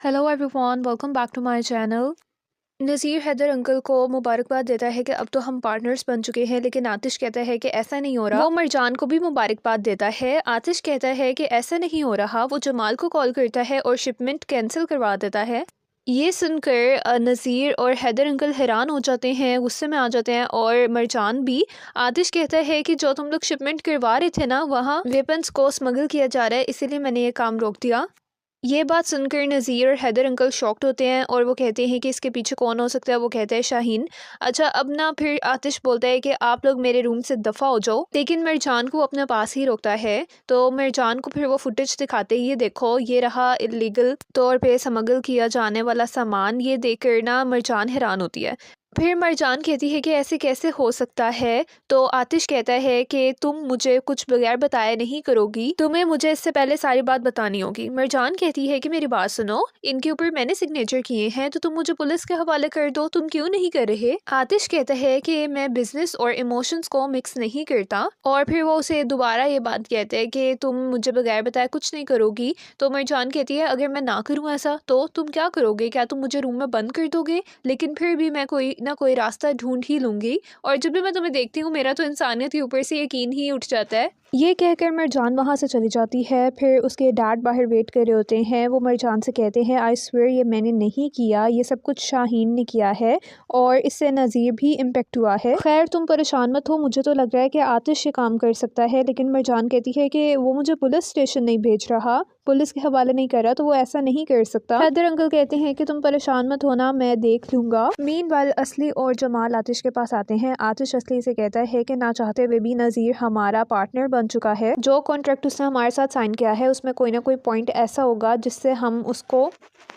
Hello everyone, welcome back to my channel. Nazir Haider uncle को मुबारकबाद देता है कि अब तो हम पार्टनर्स बन चुके हैं, लेकिन आतिश कहता है कि ऐसा नहीं हो रहा। वो मरजान को भी मुबारकबाद देता है। आतिश कहता है कि ऐसा नहीं हो रहा। वो जमाल को कॉल करता है और शिपमेंट कैंसिल करवा देता है। ये सुनकर नज़ीर और हैदर अंकल हैरान हो जाते हैं, गुस्से में आ जाते हैं और मरजान भी। आतिश कहता है कि जो तुम लोग शिपमेंट करवा रहे थे ना, वहाँ वेपन्स को स्मगल किया जा रहा है, इसीलिए मैंने ये काम रोक दिया। ये बात सुनकर नज़ीर और हैदर अंकल शॉक्ड होते हैं और वो कहते हैं कि इसके पीछे कौन हो सकता है। वो कहता है शाहीन। अच्छा, अब ना फिर आतिश बोलता है कि आप लोग मेरे रूम से दफ़ा हो जाओ, लेकिन मिर्जान को अपने पास ही रोकता है। तो मिर्जान को फिर वो फुटेज दिखाते ही, ये देखो ये रहा इलीगल तौर पे स्मगल किया जाने वाला सामान। ये देखकर ना मिर्जान हैरान होती है। फिर मरजान कहती है कि ऐसे कैसे हो सकता है। तो आतिश कहता है कि तुम मुझे कुछ बगैर बताए नहीं करोगी, तुम्हें मुझे इससे पहले सारी बात बतानी होगी। मरजान कहती है कि मेरी बात सुनो, इनके ऊपर मैंने सिग्नेचर किए हैं, तो तुम मुझे पुलिस के हवाले कर दो, तुम क्यों नहीं कर रहे। आतिश कहता है कि मैं बिजनेस और इमोशंस को मिक्स नहीं करता, और फिर वो उसे दोबारा ये बात कहते हैं कि तुम मुझे बगैर बताए कुछ नहीं करोगी। तो मरजान कहती है अगर मैं ना करूँ ऐसा तो तुम क्या करोगे, क्या तुम मुझे रूम में बंद कर दोगे। लेकिन फिर भी मैं कोई ना कोई रास्ता ढूंढ ही लूंगी, और जब भी मैं तुम्हें देखती हूँ मेरा तो इंसानियत के ऊपर से यकीन ही उठ जाता है। ये कहकर मरजान वहाँ से चली जाती है। फिर उसके डैड बाहर वेट कर रहे होते हैं। वो मरजान से कहते हैं आई स्वेयर ये मैंने नहीं किया, ये सब कुछ शाहीन ने किया है और इससे नज़ीर भी इम्पेक्ट हुआ है। खैर तुम परेशान मत हो, मुझे तो लग रहा है कि आतिश ये काम कर सकता है। लेकिन मरजान कहती है कि वो मुझे पुलिस स्टेशन नहीं भेज रहा, पुलिस के हवाले नहीं कर रहा, तो वो ऐसा नहीं कर सकता। हैदर अंकल कहते हैं कि तुम परेशान मत होना, मैं देख लूंगा। मीनवाइल असली और जमाल आतिश के पास आते हैं। आतिश असली से कहता है कि ना चाहते हुए भी नज़ीर हमारा पार्टनर बन चुका है। जो कॉन्ट्रैक्ट उसने हमारे साथ साइन किया है उसमें कोई ना कोई पॉइंट ऐसा होगा जिससे हम उसको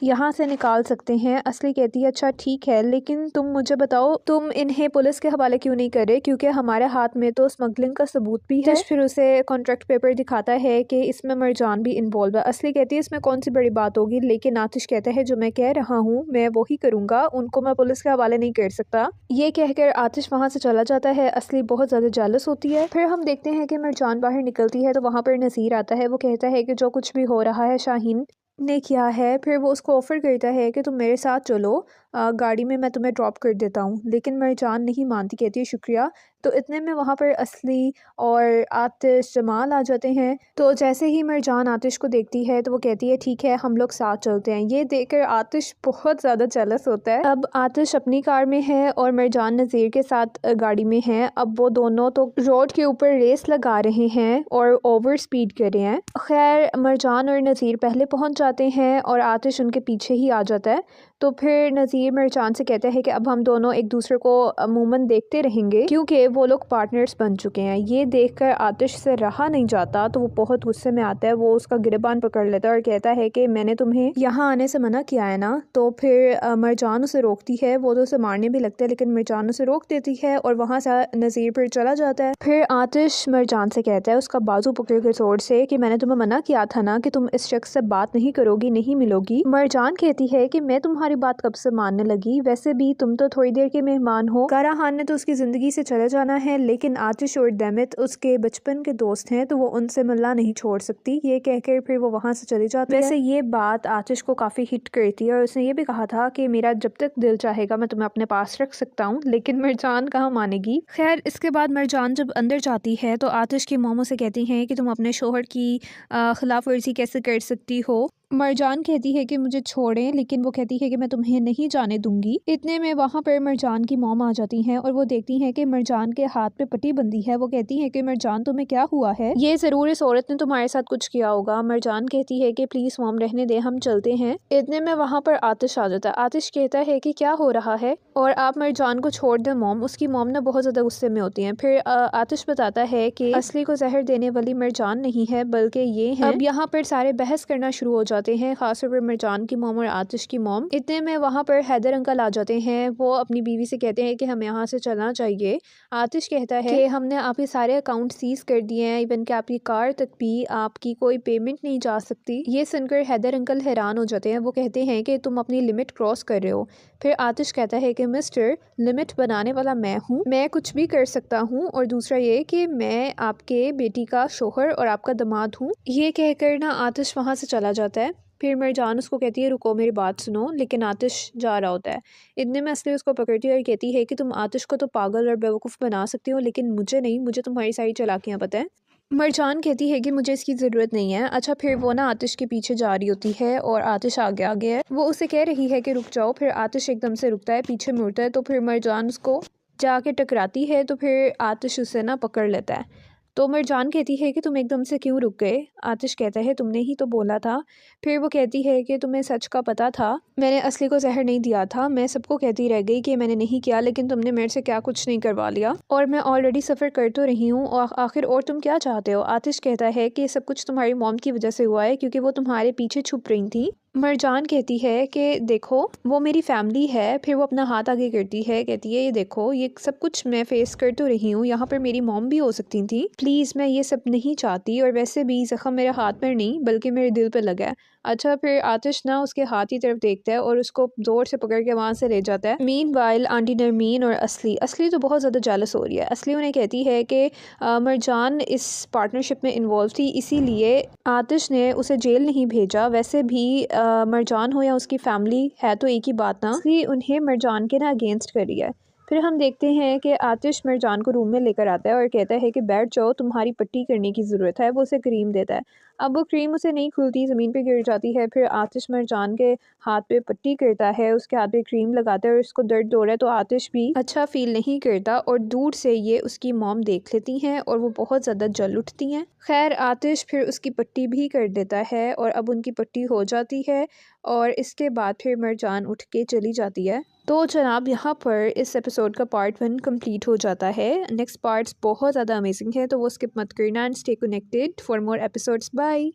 यहाँ से निकाल सकते हैं। असली कहती है अच्छा ठीक है, लेकिन तुम मुझे बताओ तुम इन्हें पुलिस के हवाले क्यों नहीं कर रहे, क्योंकि हमारे हाथ में तो स्मगलिंग का सबूत भी है। फिर उसे कॉन्ट्रैक्ट पेपर दिखाता है कि इसमें मरजान भी इन्वॉल्व है। असली कहती है इसमें कौन सी बड़ी बात होगी, लेकिन आतिश कहता है जो मैं कह रहा हूँ मैं वही करूँगा, उनको मैं पुलिस के हवाले नहीं कर सकता। ये कहकर आतिश वहाँ से चला जाता है। असली बहुत ज़्यादा जेलस होती है। फिर हम देखते हैं कि मरजान बाहर निकलती है तो वहाँ पर नज़ीर आता है। वो कहता है कि जो कुछ भी हो रहा है शाहीन ने किया है। फिर वो उसको ऑफ़र करता है कि तुम मेरे साथ चलो, गाड़ी में मैं तुम्हें ड्रॉप कर देता हूँ। लेकिन मरजान नहीं मानती, कहती है शुक्रिया। तो इतने में वहाँ पर असली और आतिश जमाल आ जाते हैं। तो जैसे ही मरजान आतिश को देखती है तो वो कहती है ठीक है हम लोग साथ चलते हैं। ये देखकर आतिश बहुत ज़्यादा जेलस होता है। अब आतिश अपनी कार में है और मरजान नज़ीर के साथ गाड़ी में है। अब वो दोनों तो रोड के ऊपर रेस लगा रहे हैं और ओवर स्पीड कर रहे हैं। खैर मरजान और नज़ीर पहले पहुँच जाते हैं और आतिश उनके पीछे ही आ जाता है। तो फिर नज़ीर मरजान से कहते हैं कि अब हम दोनों एक दूसरे को अमूमन देखते रहेंगे, क्योंकि वो लोग पार्टनर्स बन चुके हैं। ये देखकर आतिश से रहा नहीं जाता, तो वो बहुत गुस्से में आता है। वो उसका गिरबान पकड़ लेता है और कहता है कि मैंने तुम्हें यहाँ आने से मना किया है ना। तो फिर मरजान उसे रोकती है। वो तो उसे मारने भी लगता है, लेकिन मरजान उसे रोक देती है और वहाँ से नज़ीर फिर चला जाता है। फिर आतिश मरजान से कहता है उसका बाजू पकड़ के जोर से कि मैंने तुम्हें मना किया था ना कि तुम इस शख्स से बात नहीं करोगी, नहीं मिलोगी। मरजान कहती है कि मैं तुम्हारी बात कब से मानने लगी, वैसे भी तुम तो थोड़ी देर के मेहमान हो। काराहान ने तो उसकी जिंदगी से चले जाना है, लेकिन आतिश और देमित उसके बचपन के दोस्त हैं, तो वो उनसे मिलना नहीं छोड़ सकती। ये कहकर फिर वो वहाँ से चली जाती है। वैसे ये बात आतिश को काफ़ी हिट करती है और उसने ये भी कहा था कि मेरा जब तक दिल चाहेगा मैं तुम्हें अपने पास रख सकता हूँ, लेकिन मरजान कहाँ मानेगी। खैर इसके बाद मरजान जब अंदर जाती है तो आतिश की मोमो से कहती हैं कि तुम अपने शोहर की खिलाफ वर्जी कैसे कर सकती हो। मरजान कहती है कि मुझे छोड़ें, लेकिन वो कहती है कि मैं तुम्हें नहीं जाने दूंगी। इतने में वहाँ पर मरजान की मॉम आ जाती हैं और वो देखती हैं कि मरजान के हाथ पे पट्टी बंधी है। वो कहती है कि मरजान तुम्हें क्या हुआ है, ये ज़रूर इस औरत ने तुम्हारे साथ कुछ किया होगा। मरजान कहती है कि प्लीज़ मॉम रहने दे, हम चलते हैं। इतने में वहाँ पर आतिश आ जाता है। आतिश कहता है कि क्या हो रहा है और आप मरजान को छोड़ दें मॉम। उसकी मॉम ने बहुत ज़्यादा गुस्से में होती हैं। फिर आतिश बताता है कि असली को जहर देने वाली मरजान नहीं है बल्कि ये है। अब यहाँ पर सारे बहस करना शुरू हो जाते हैं, खासतौर पर मरजान की मॉम और आतिश की मॉम। इतने में वहाँ पर हैदर अंकल आ जाते हैं। वो अपनी बीवी से कहते हैं कि हमें यहाँ से चलना चाहिए। आतिश कहता है कि हमने आपके सारे अकाउंट सीज कर दिए हैं, इवन कि आपकी कार तक भी आपकी कोई पेमेंट नहीं जा सकती। ये सुनकर हैदर अंकल हैरान हो जाते हैं। वो कहते हैं कि तुम अपनी लिमिट क्रॉस कर रहे हो। फिर आतिश कहता है कि मिस्टर, लिमिट बनाने वाला मैं हूँ, मैं कुछ भी कर सकता हूँ, और दूसरा ये कि मैं आपके बेटी का शोहर और आपका दामाद हूँ। ये कहकर ना आतिश वहाँ से चला जाता है। फिर मरजान उसको कहती है रुको मेरी बात सुनो, लेकिन आतिश जा रहा होता है। इतने में असली उसको पकड़ती है और कहती है कि तुम आतिश को तो पागल और बेवकूफ़ बना सकती हो, लेकिन मुझे नहीं, मुझे तुम्हारी सारी चालाकियाँ पता है। मरजान कहती है कि मुझे इसकी ज़रूरत नहीं है। अच्छा, फिर वो ना आतिश के पीछे जा रही होती है और आतिश आगे आगे है। वो उसे कह रही है कि रुक जाओ, फिर आतिश एकदम से रुकता है, पीछे मुड़ता है, तो फिर मरजान उसको जाके टकराती है, तो फिर आतिश उसे ना पकड़ लेता है। तो मरजान कहती है कि तुम एकदम से क्यों रुक गए? आतिश कहता है तुमने ही तो बोला था। फिर वो कहती है कि तुम्हें सच का पता था, मैंने असली को जहर नहीं दिया था। मैं सबको कहती रह गई कि मैंने नहीं किया, लेकिन तुमने मेरे से क्या कुछ नहीं करवा लिया, और मैं ऑलरेडी सफ़र कर तो रही हूँ, और आखिर और तुम क्या चाहते हो? आतिश कहता है कि सब कुछ तुम्हारी मॉम की वजह से हुआ है, क्योंकि वो तुम्हारे पीछे छुप रही थी। मरजान कहती है कि देखो वो मेरी फैमिली है। फिर वो अपना हाथ आगे करती है, कहती है ये देखो ये सब कुछ मैं फेस कर तो रही हूँ, यहाँ पर मेरी मॉम भी हो सकती थी, प्लीज़ मैं ये सब नहीं चाहती, और वैसे भी ज़ख्म मेरे हाथ पर नहीं बल्कि मेरे दिल पर लगा है। अच्छा, फिर आतिश ना उसके हाथ की तरफ देखता है और उसको ज़ोर से पकड़ के वहाँ से ले जाता है। मीनवाइल आंटी नरमीन और असली तो बहुत ज़्यादा जेलस हो रही है। असली उन्हें कहती है कि मरजान इस पार्टनरशिप में इन्वॉल्व थी, इसीलिए आतिश ने उसे जेल नहीं भेजा। वैसे भी मरजान हो या उसकी फैमिली है तो एक ही बात ना, इसलिए उन्हें मरजान के ना अगेंस्ट कर रही है। फिर हम देखते हैं कि आतिश मरजान को रूम में लेकर आता है और कहता है कि बैठ जाओ, तुम्हारी पट्टी करने की ज़रूरत है। वो उसे क्रीम देता है। अब वो क्रीम उसे नहीं खुलती, ज़मीन पे गिर जाती है। फिर आतिश मरजान के हाथ पे पट्टी करता है, उसके हाथ पे क्रीम लगाता है और उसको दर्द हो रहा है, तो आतिश भी अच्छा फील नहीं करता, और दूर से ये उसकी मॉम देख लेती हैं और वो बहुत ज़्यादा जल उठती हैं। खैर आतिश फिर उसकी पट्टी भी कर देता है और अब उनकी पट्टी हो जाती है, और इसके बाद फिर मरजान उठ के चली जाती है। तो जनाब यहाँ पर इस एपिसोड का पार्ट 1 कंप्लीट हो जाता है। नेक्स्ट पार्ट्स बहुत ज़्यादा अमेजिंग है, तो वो स्किप मत करना and stay connected for more episodes. Bye.